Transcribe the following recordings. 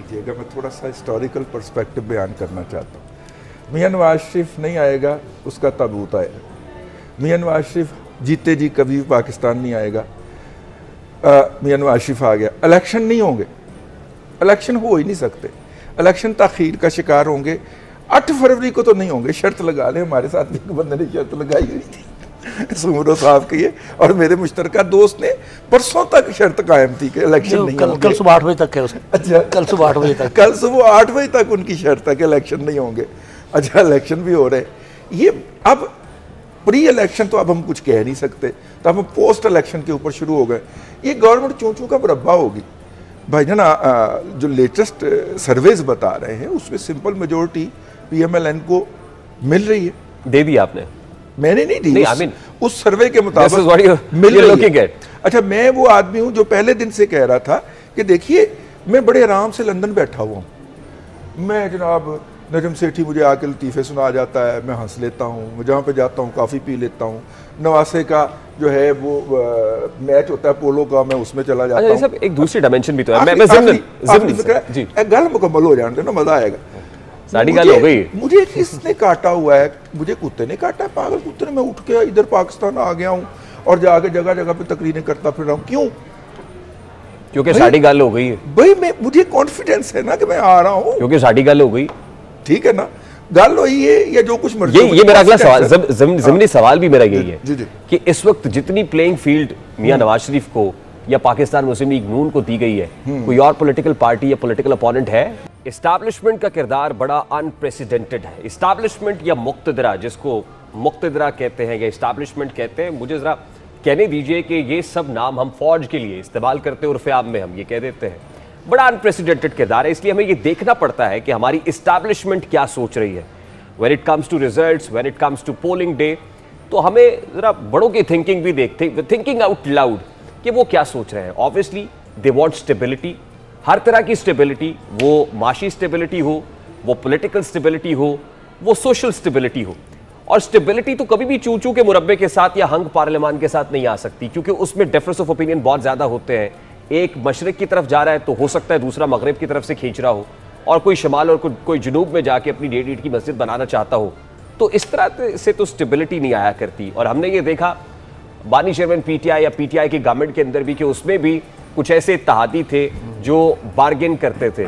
दीजिएगा, मैं थोड़ा सा हिस्टोरिकल पर्सपेक्टिव बयान करना चाहता हूँ। मियां नवाज शरीफ नहीं आएगा, उसका ताबूत आएगा। मियां नवाज शरीफ जीते जी कभी पाकिस्तान नहीं आएगा। मियां नवाज शरीफ आ गया, इलेक्शन नहीं होंगे, इलेक्शन हो ही नहीं सकते, इलेक्शन ताखीर का शिकार होंगे। 8 फरवरी को तो नहीं होंगे, शर्त लगा ले। हमारे साथ भी एक बंदे ने शर्त लगाई हुई थी सुमरो साहब की है, और मेरे मुश्तरका दोस्त ने परसों तक शर्त कायम थी कि इलेक्शन नहीं होंगे। कल सुबह 8 बजे तक है उसका। अच्छा, कल सुबह 8 बजे तक, कल सुबह 8 बजे तक उनकी शर्त है कि इलेक्शन नहीं होंगे। अच्छा, इलेक्शन भी हो रहे। ये अब प्री इलेक्शन तो अब हम कुछ कह नहीं सकते, तो हम पोस्ट इलेक्शन के ऊपर शुरू हो गए। ये गवर्नमेंट चूं चूं का मुरब्बा होगी भाईजान। जो लेटेस्ट सर्वेज बता रहे हैं उसमें सिंपल मेजोरिटी पीएमएलएन को मिल रही है। दे दी आपने? मैंने नहीं दी, उस सर्वे के मुताबिक मिल रही है। अच्छा, मैं वो आदमी हूं जो पहले दिन से कह रहा था कि देखिए मैं बड़े आराम से लंदन बैठा हुआ हूं। मैं जनाब नजम सेठी मुझे आके लतीफ़े सुना जाता है, मैं हंस लेता हूँ, मैं जहाँ पे जाता हूँ कॉफ़ी पी लेता हूँ। नवासे का जो है वो मैच होता है पोलो का, मैं उसमें चला जाता हूँ। सब एक दूसरी डायमेंशन भी तो है। गल मुकम्मल हो जाने देना, मजा आएगा। साड़ी गल हो गई। मुझे किसने काटा हुआ है? मुझे कुत्ते ने काटा है, पागल कुत्ते ने। मैं उठ के इधर पाकिस्तान आ गया हूँ और जाके जगह जगह पे तकरीरें करता फिर रहा हूँ। क्यों? क्योंकि साड़ी गल हो गई है भाई। मैं मुझे कॉन्फिडेंस है ना कि मैं आ रहा हूँ, क्योंकि साड़ी गल हो गई। ठीक है ना, गल हुई है या जो कुछ मर्जी। ये मेरा अगला सवाल, ज़मीनी सवाल भी मेरा यही है जी। कि इस वक्त जितनी प्लेइंग फील्ड मियां नवाज शरीफ को या पाकिस्तान मुस्लिम लीग नून को दी गई है, कोई और पॉलिटिकल पार्टी या पॉलिटिकल अपोनेंट है? एस्टैब्लिशमेंट का किरदार बड़ा अनप्रेसिडेंटेड है। एस्टैब्लिशमेंट या मुक्तदरा, जिसको मुक्तदरा कहते हैं या एस्टैब्लिशमेंट कहते हैं, मुझे जरा कहने दीजिए कि ये सब नाम हम फौज के लिए इस्तेमाल करते हैं, उर्फ़े आम में हम ये कह देते हैं। बड़ा अनप्रेसिडेंटेड किरदार है, इसलिए हमें ये देखना पड़ता है कि हमारी एस्टैब्लिशमेंट क्या सोच रही है when it comes to results, when it comes to polling day. तो हमें जरा बड़ों की थिंकिंग भी देखते, थिंकिंग आउट लाउड, कि वो क्या सोच रहे हैं। ऑब्वियसली दे वांट स्टेबिलिटी, हर तरह की स्टेबिलिटी, वो माशी स्टेबिलिटी हो, वो पॉलिटिकल स्टेबिलिटी हो, वो सोशल स्टेबिलिटी हो। और स्टेबिलिटी तो कभी भी चूचू के मुरब्बे के साथ या हंग पार्लियामान के साथ नहीं आ सकती, क्योंकि उसमें डिफरेंस ऑफ ओपिनियन बहुत ज्यादा होते हैं। एक मशरिक की तरफ जा रहा है तो हो सकता है दूसरा मगरिब की तरफ से खींच रहा हो, और कोई शमाल और कोई जुनूब में जाके अपनी 1.5 ईंट की मस्जिद बनाना चाहता हो। तो इस तरह से तो स्टेबिलिटी नहीं आया करती। और हमने ये देखा बानी चेयरमैन पीटीआई या पीटीआई की गवर्नमेंट के अंदर भी कि उसमें भी कुछ ऐसे इत्तेहादी थे जो बार्गेन करते थे,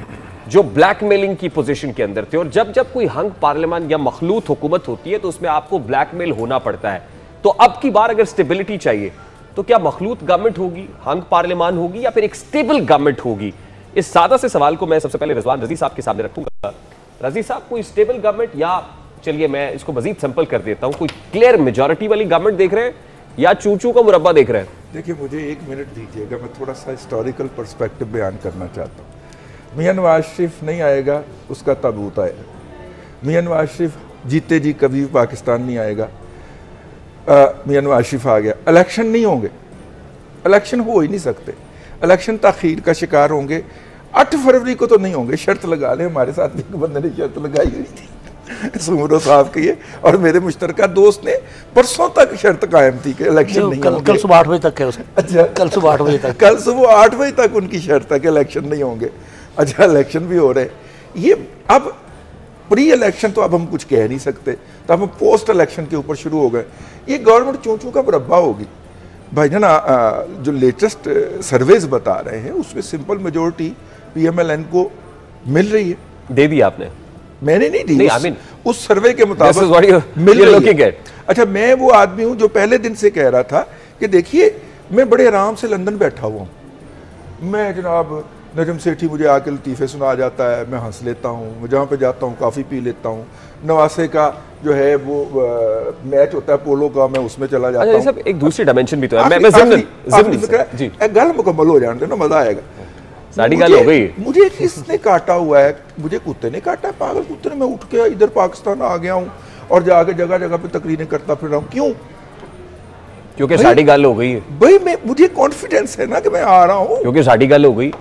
जो ब्लैकमेलिंग की पोजीशन के अंदर थे। और जब जब कोई हंग पार्लियामान या मखलूत हुकूमत होती है तो उसमें आपको ब्लैकमेल होना पड़ता है। तो अब की बार अगर स्टेबिलिटी चाहिए तो क्या मखलूत गवर्नमेंट होगी, हंग पार्लियामान होगी, या फिर एक स्टेबल गवर्नमेंट होगी? इस सादा से सवाल को मैं सबसे पहले रिजवान रजी साहब के सामने रखूंगा। रजी साहब, कोई स्टेबल गवर्नमेंट, या चलिए मैं इसको मजीद सिंपल कर देता हूं, कोई क्लियर मेजॉरिटी वाली गवर्नमेंट देख रहे हैं या चूचू का मुरब्बा देख रहे हैं? देखिए, मुझे 1 मिनट दीजिएगा, मैं थोड़ा सा हिस्टोरिकल पर्सपेक्टिव बयान करना चाहता हूँ। मियां नवाज शरीफ नहीं आएगा, उसका ताबूत आएगा। मियां नवाज शरीफ जीते जी कभी पाकिस्तान नहीं आएगा। मियां नवाज शरीफ आ गया, इलेक्शन नहीं होंगे, इलेक्शन हो ही नहीं सकते, इलेक्शन ताखीर का शिकार होंगे। 8 फरवरी को तो नहीं होंगे, शर्त लगा ले। हमारे साथ भी एक बंदे ने शर्त लगाई हुई थी सुमरो साहब की है, और मेरे मुश्तरका दोस्त ने परसों तक शर्त कायम थी कि इलेक्शन नहीं होंगे। कल सुबह 8 बजे तक है उसका। अच्छा, कल सुबह 8 बजे तक, कल सुबह 8 बजे तक उनकी शर्त है कि इलेक्शन नहीं होंगे। अच्छा, इलेक्शन भी हो रहे। ये अब प्री इलेक्शन तो अब हम कुछ कह नहीं सकते, तो हम पोस्ट इलेक्शन के ऊपर शुरू हो गए। ये गवर्नमेंट चूं चूं का मुरब्बा होगी भाईजान। जो लेटेस्ट सर्वेज बता रहे हैं उसमें सिंपल मेजोरिटी पीएमएलएन को मिल रही है। दे दी आपने? मैंने नहीं दी, उस सर्वे के मुताबिक मिल रही है। अच्छा, मैं वो आदमी हूं जो पहले दिन से कह रहा था कि देखिए मैं बड़े आराम से लंदन बैठा हुआ हूं। मैं जनाब नजम सेठी मुझे आके लतीफ़े सुना जाता है, मैं हंस लेता हूँ, मैं जहाँ पे जाता हूँ कॉफ़ी पी लेता हूँ। नवासे का जो है वो मैच होता है पोलो का, मैं उसमें चला जाता हूँ। सब एक दूसरी डायमेंशन भी तो है। गल मुकम्मल हो जाने देना, मजा आएगा। साड़ी गल हो गई। मुझे किसने काटा हुआ है? मुझे कुत्ते ने काटा है, पागल कुत्ते ने। मैं उठ के इधर पाकिस्तान आ गया हूँ और जाके जगह जगह पे तकरीरें करता फिर रहा हूँ। क्यों? क्योंकि साड़ी गल हो गई है भाई। मुझे कॉन्फिडेंस है ना कि मैं आ रहा हूँ, क्योंकि साड़ी गल हो गई।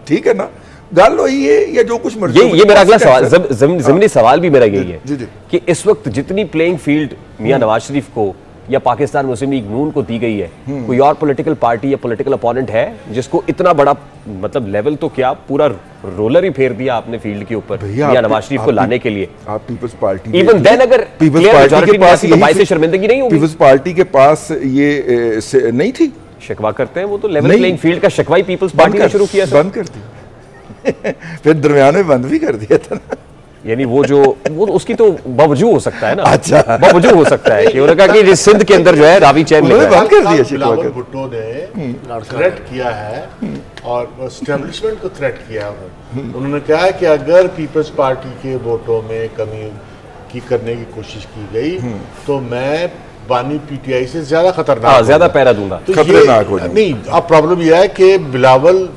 ठीक है ना, गल हुई है या जो कुछ मर्जी। ये मेरा अगला सवाल, ज़मीनी सवाल भी मेरा यही है कि इस वक्त जितनी प्लेइंग फील्ड मियां नवाज शरीफ को या पाकिस्तान मुस्लिम लीग नून को दी गई है, कोई और पॉलिटिकल पार्टी या पॉलिटिकल अपोनेंट है जिसको इतना बड़ा मतलब लेवल तो क्या पूरा रोलर ही फेर दिया आपने फील्ड के ऊपर या नवाज शरीफ को लाने के लिए? आप पीपल्स पार्टी इवन देन अगर पीपल्स पार्टी के पास तो बाइस से शर्मिंदगी नहीं होगी? पीपल्स पार्टी के पास ये नहीं थी, शिकवा करते हैं वो तो लेवल प्लेइंग फील्ड का शिकवा ही पीपल्स पार्टी ने शुरू किया, बंद कर दिया फिर दरमियान में बंद भी कर दिया था ना। यानी वो उसकी तो बावजूद हो सकता है ना, अच्छा बावजूद हो सकता है कि उन्होंने कहा कि सिंध के अंदर जो है रावी चैन बंद कर दिया। बिलावल भुट्टो ने थ्रेट किया है और एस्टेब्लिशमेंट को थ्रेट किया है। उन्होंने कहा है कि अगर पीपल्स पार्टी के वोटों में कमी करने की कोशिश की गई तो मैं बानी पीटीआई से ज्यादा खतरनाक ज्यादा पैरा दूंगा, तो खतरनाक हो जाएगा। नहीं, अब प्रॉब्लम यह है कि बिलावल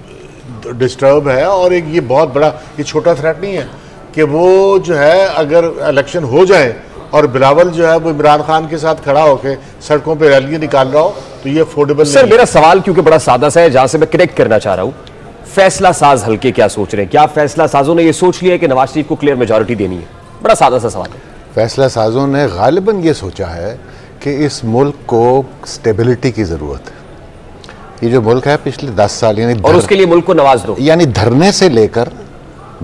डिस्टर्ब है और एक ये बहुत बड़ा, ये छोटा थ्रेट नहीं है कि वो जो है अगर इलेक्शन हो जाए और बिलावल जो है वो इमरान खान के साथ खड़ा होकर सड़कों पे रैलियां निकाल रहा हो तो ये अफोर्डेबल नहीं। सर मेरा सवाल क्योंकि बड़ा सादा सा है, जहां से मैं कनेक्ट करना चाह रहा हूं, फैसला साज हल्के क्या सोच रहे हैं? क्या फैसला साजों ने ये सोच लिया है कि नवाज शरीफ को क्लियर मेजॉरिटी देनी है? बड़ा सादा सा सवाल है। फैसला साजों ने गालिबन ये सोचा है कि इस मुल्क को स्टेबिलिटी की ज़रूरत है। ये जो मुल्क है पिछले 10 साल यानी और उसके लिए मुल्क को नवाज दो, यानी धरने से लेकर,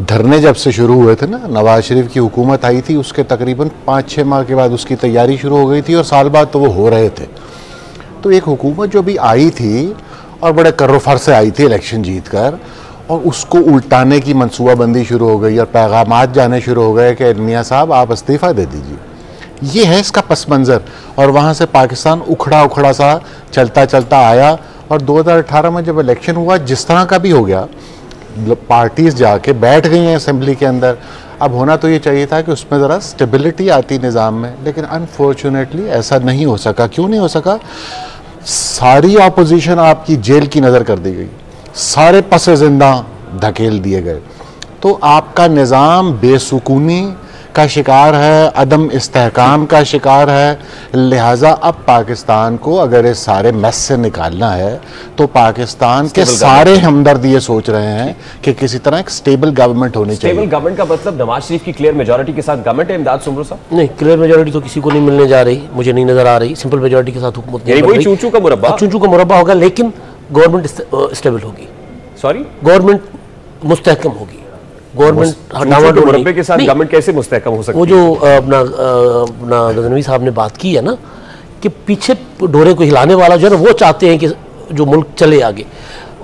धरने जब से शुरू हुए थे ना, नवाज शरीफ की हुकूमत आई थी उसके तकरीबन 5-6 माह के बाद उसकी तैयारी शुरू हो गई थी और साल बाद तो वो हो रहे थे। तो एक हुकूमत जो भी आई थी और बड़े कर्रोफर से आई थी इलेक्शन जीत कर, और उसको उल्टाने की मनसूबाबंदी शुरू हो गई और पैगामात जाने शुरू हो गए कि मियाँ साहब आप इस्तीफ़ा दे दीजिए। ये है इसका पस मंज़र। और वहाँ से पाकिस्तान उखड़ा उखड़ा सा चलता चलता आया और 2018 में जब इलेक्शन हुआ, जिस तरह का भी हो गया, पार्टीज जाके बैठ गई हैं असेंबली के अंदर। अब होना तो ये चाहिए था कि उसमें ज़रा स्टेबिलिटी आती निज़ाम में, लेकिन अनफॉर्चुनेटली ऐसा नहीं हो सका। क्यों नहीं हो सका? सारी ऑपोजिशन आपकी जेल की नज़र कर दी गई, सारे पस जिंदा धकेल दिए गए, तो आपका निज़ाम बेसुकूनी का शिकार है, अदम इस्तेहकाम का शिकार है। लिहाजा अब पाकिस्तान को अगर इस सारे मैस से निकालना है तो पाकिस्तान के सारे हमदर्द ये सोच रहे हैं कि किसी तरह एक स्टेबल गवर्नमेंट होनी चाहिए। स्टेबल गवर्नमेंट का मतलब नवाज शरीफ की क्लियर मेजॉरिटी के साथ गवर्नमेंट है? इमदाद सुमरो साहब, नहीं, क्लियर मेजॉरिटी तो किसी को नहीं मिलने जा रही, मुझे नहीं नजर आ रही। सिंपल मेजॉरिटी के साथ हुकूमत नहीं, वही चूचू का मुरब्बा, चूचू का मुरब्बा होगा, लेकिन गवर्नमेंट स्टेबल होगी। सॉरी, गवर्नमेंट मुस्तहकम होगी। गवर्नमेंट मुरब्बे के साथ गवर्नमेंट कैसे मुस्तहकम हो सकती है? वो जो अपना गजनवी साहब ने बात की है ना कि पीछे डोरे को हिलाने वाला जो है ना, वो चाहते हैं कि जो मुल्क चले आगे।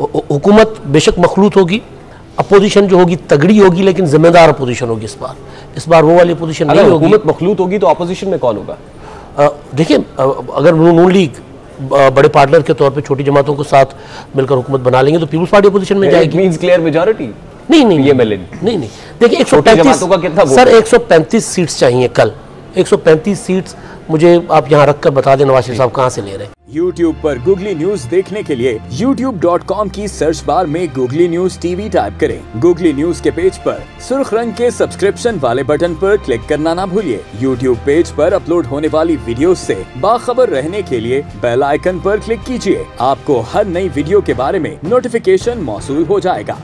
हुकूमत बेशक मखलूत होगी, अपोजिशन जो होगी तगड़ी होगी, लेकिन जिम्मेदार अपोजिशन होगी। इस बार वो वाली अपोजिशन नहीं होगी। हुकूमत मखलूत होगी तो अपोजिशन में कौन होगा? देखिए, अगर नून लीग बड़े पार्टनर के तौर पे छोटी जमातों को साथ मिलकर हुकूमत बना लेंगे तो पीपल्स पार्टी अपोजिशन में जाएगी। Means clear majority? नहीं, नहीं, देखिए 135 सीट्स चाहिए कल। 135 सीट्स मुझे आप यहाँ रखकर बता दें नवाज शरीफ साहब कहाँ से ले रहे हैं। YouTube पर गूगली न्यूज देखने के लिए youtube.com की सर्च बार में गूगली न्यूज टीवी टाइप करें। गूगली न्यूज के पेज पर सुर्ख रंग के सब्सक्रिप्शन वाले बटन पर क्लिक करना ना भूलिए। YouTube पेज पर अपलोड होने वाली वीडियो से बाखबर रहने के लिए बेल आइकन पर क्लिक कीजिए। आपको हर नई वीडियो के बारे में नोटिफिकेशन मौसूल हो जाएगा।